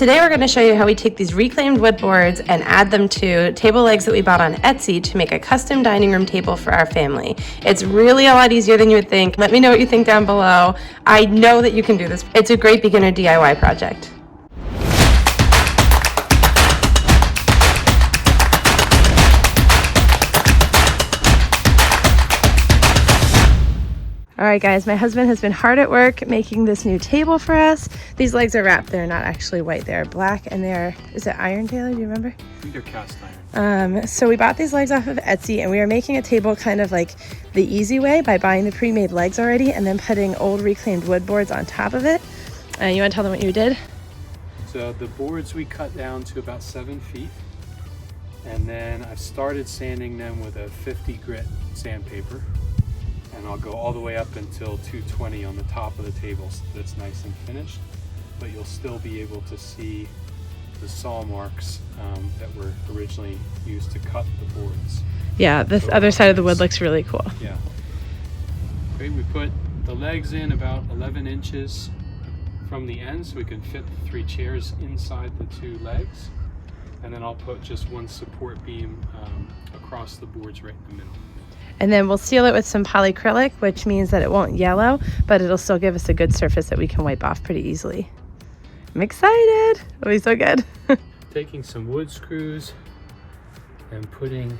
today we're going to show you how we take these reclaimed wood boards and add them to table legs that we bought on Etsy to make a custom dining room table for our family. It's really a lot easier than you would think. Let me know what you think down below. I know that you can do this. It's a great beginner DIY project. All right, guys, my husband has been hard at work making this new table for us. These legs are wrapped. They're not actually white. They're black, and is it iron, Taylor? Do you remember? I think they're cast iron. So we bought these legs off of Etsy, and we are making a table kind of like the easy way by buying the pre-made legs already and then putting old reclaimed wood boards on top of it. You want to tell them what you did? So the boards we cut down to about 7 feet, and then I've started sanding them with a 50 grit sandpaper. And I'll go all the way up until 220 on the top of the table so that it's nice and finished, but you'll still be able to see the saw marks that were originally used to cut the boards. Yeah, the other side of the wood looks really cool. Yeah. Great, we put the legs in about 11 inches from the end so we can fit the 3 chairs inside the 2 legs. And then I'll put just one support beam across the boards right in the middle. And then we'll seal it with some polyacrylic, which means that it won't yellow, but it'll still give us a good surface that we can wipe off pretty easily. I'm excited. It'll be so good. Taking some wood screws and putting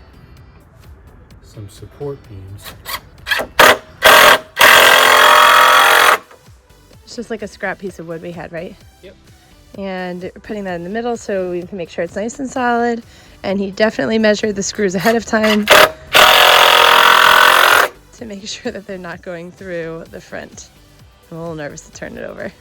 some support beams. It's just like a scrap piece of wood we had, right? Yep. And putting that in the middle so we can make sure it's nice and solid. And he definitely measured the screws ahead of time to make sure that they're not going through the front. I'm a little nervous to turn it over.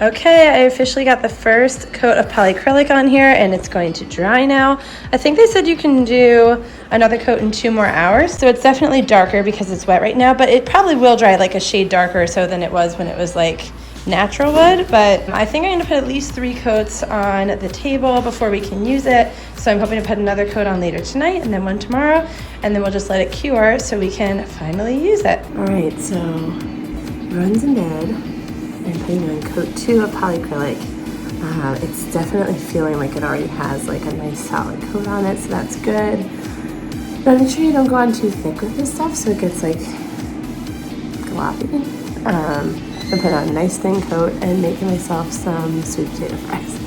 Okay, I officially got the first coat of polyacrylic on here and it's going to dry now. I think they said you can do another coat in 2 more hours. So it's definitely darker because it's wet right now, but it probably will dry like a shade darker or so than it was when it was like natural wood. But I think I'm going to put at least 3 coats on the table before we can use it. So I'm hoping to put another coat on later tonight and then one tomorrow, and then we'll just let it cure so we can finally use it. All right, so Run's in bed. I'm putting on coat 2 of polyacrylic. It's definitely feeling like it already has like a nice solid coat on it, so that's good. But make sure you don't go on too thick with this stuff so it gets like gloppy. I'm putting on a nice thin coat and making myself some sweet potato fries.